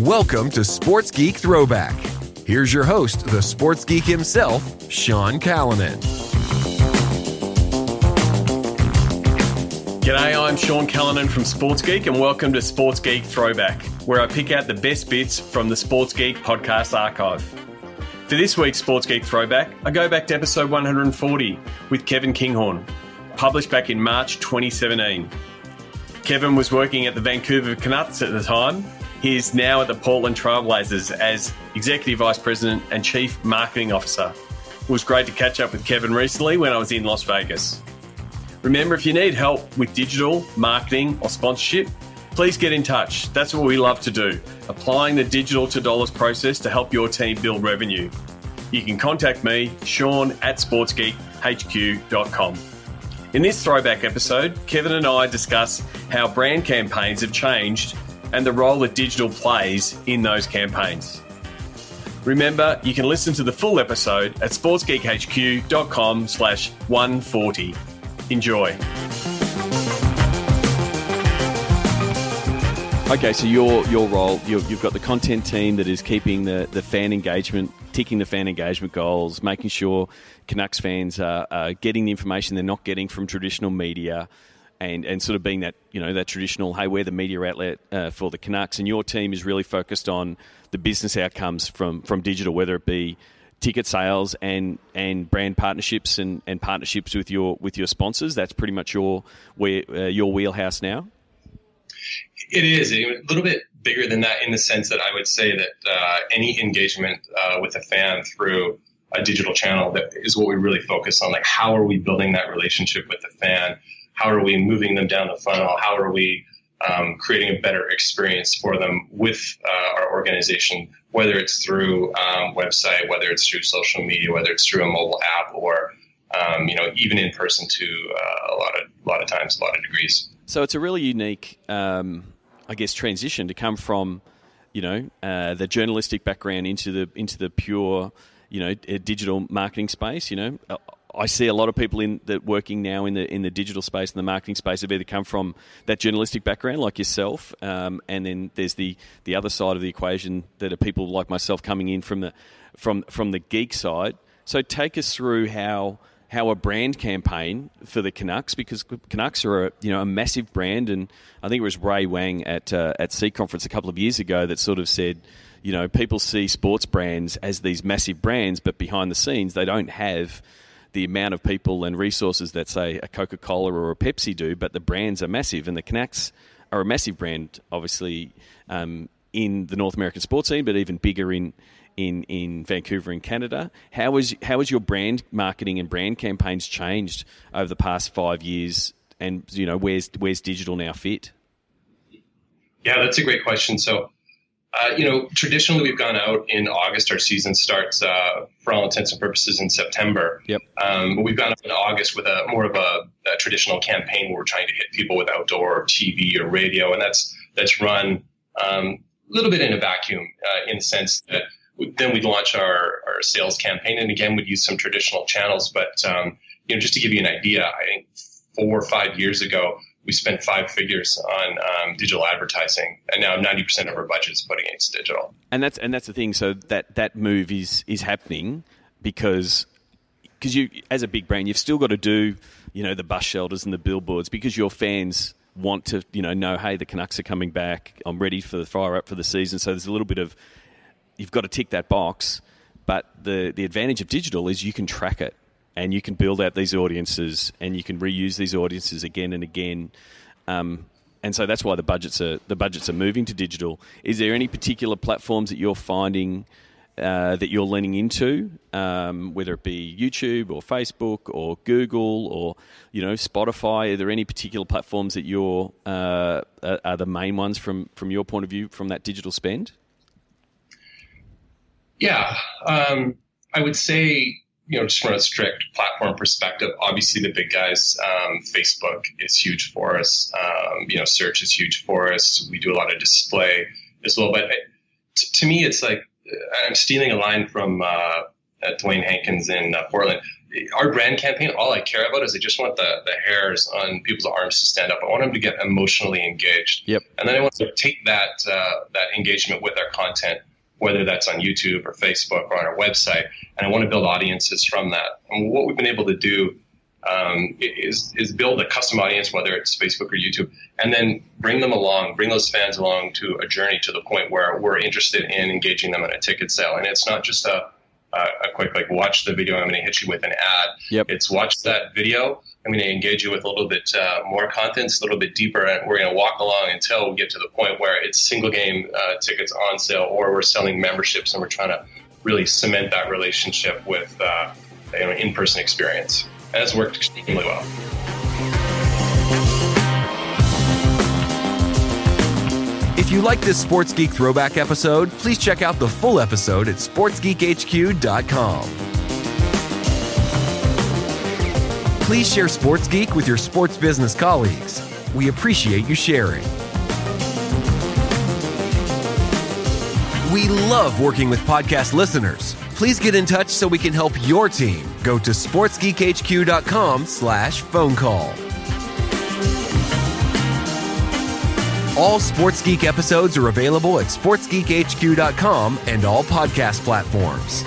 Welcome to Sports Geek Throwback. Here's your host, the sports geek himself, Sean Callanan. G'day, I'm Sean Callanan from Sports Geek, and welcome to Sports Geek Throwback, where I pick out the best bits from the Sports Geek podcast archive. For this week's Sports Geek Throwback, I go back to episode 140 with Kevin Kinghorn, published back in March 2017. Kevin was working at the Vancouver Canucks at the time. He is now at the Portland Trailblazers as Executive Vice President and Chief Marketing Officer. It was great to catch up with Kevin recently when I was in Las Vegas. Remember, if you need help with digital, marketing or sponsorship, please get in touch. That's what we love to do, applying the digital to dollars process to help your team build revenue. You can contact me, Sean at sportsgeekhq.com. In this throwback episode, Kevin and I discuss how brand campaigns have changed and the role that digital plays in those campaigns. Remember, you can listen to the full episode at sportsgeekhq.com/140. Enjoy. Okay, so your role, you've got the content team that is keeping the fan engagement, ticking the fan engagement goals, making sure Canucks fans are getting the information they're not getting from traditional media, and sort of being that, you know, that traditional, hey, we're the media outlet for the Canucks, and your team is really focused on the business outcomes from digital, whether it be ticket sales and brand partnerships and partnerships with your sponsors. That's pretty much your wheelhouse now. It is a little bit bigger than that in the sense that I would say that any engagement with a fan through a digital channel, that is what we really focus on. Like, how are we building that relationship with the fan? How are we moving them down the funnel? How are we creating a better experience for them with our organization, whether it's through website, whether it's through social media, whether it's through a mobile app, or even in person to a lot of times, a lot of degrees. So it's a really unique, transition to come from, the journalistic background into the pure, digital marketing space. I see a lot of people working now in the digital space and the marketing space have either come from that journalistic background, like yourself, and then there's the other side of the equation that are people like myself coming in from the geek side. So take us through how a brand campaign for the Canucks, because Canucks are a massive brand, and I think it was Ray Wang at C Conference a couple of years ago that sort of said, people see sports brands as these massive brands, but behind the scenes they don't have the amount of people and resources that, say, a Coca-Cola or a Pepsi do, but the brands are massive, and the Canucks are a massive brand, obviously, in the North American sports scene, but even bigger in Vancouver and Canada. How has your brand marketing and brand campaigns changed over the past 5 years, and where's digital now fit? Yeah, that's a great question. So, traditionally we've gone out in August. Our season starts, for all intents and purposes, in September. Yep. We've gone out in August with more of a traditional campaign where we're trying to hit people with outdoor TV or radio, and that's run a little bit in a vacuum in the sense that then we'd launch our sales campaign, and again we'd use some traditional channels. But just to give you an idea, I think 4 or 5 years ago we spent 5 figures on digital advertising, and now 90% of our budget is put against digital. And that's the thing. So that move is happening because you, as a big brand, you've still got to do the bus shelters and the billboards, because your fans want to know, hey, the Canucks are coming back. I'm ready for the fire up for the season. So there's a little bit of, you've got to tick that box. But the advantage of digital is you can track it, and you can build out these audiences, and you can reuse these audiences again and again. And so that's why the budgets are moving to digital. Is there any particular platforms that you're finding that you're leaning into, whether it be YouTube or Facebook or Google or Spotify? Are there any particular platforms that you're are the main ones from your point of view from that digital spend? Yeah, I would say, just from a strict platform perspective, obviously the big guys, Facebook is huge for us. Search is huge for us. We do a lot of display as well. But to me, it's like, I'm stealing a line from Dwayne Hankins in Portland. our brand campaign, all I care about is I just want the hairs on people's arms to stand up. I want them to get emotionally engaged. Yep. And then I want to take that engagement with our content, whether that's on YouTube or Facebook or on our website, and I want to build audiences from that. And what we've been able to do is build a custom audience, whether it's Facebook or YouTube, and then bring those fans along to a journey to the point where we're interested in engaging them in a ticket sale. And it's not just a quick, like, watch the video, I'm going to hit you with an ad. Yep. It's watch that video, I'm going to engage you with a little bit more content, a little bit deeper, and we're going to walk along until we get to the point where it's single game tickets on sale, or we're selling memberships, and we're trying to really cement that relationship with in-person experience. And it's worked extremely well. If you like this Sports Geek Throwback episode, please check out the full episode at sportsgeekhq.com. Please share Sports Geek with your sports business colleagues. We appreciate you sharing. We love working with podcast listeners. Please get in touch so we can help your team. Go to sportsgeekhq.com/phone call. All Sports Geek episodes are available at sportsgeekhq.com and all podcast platforms.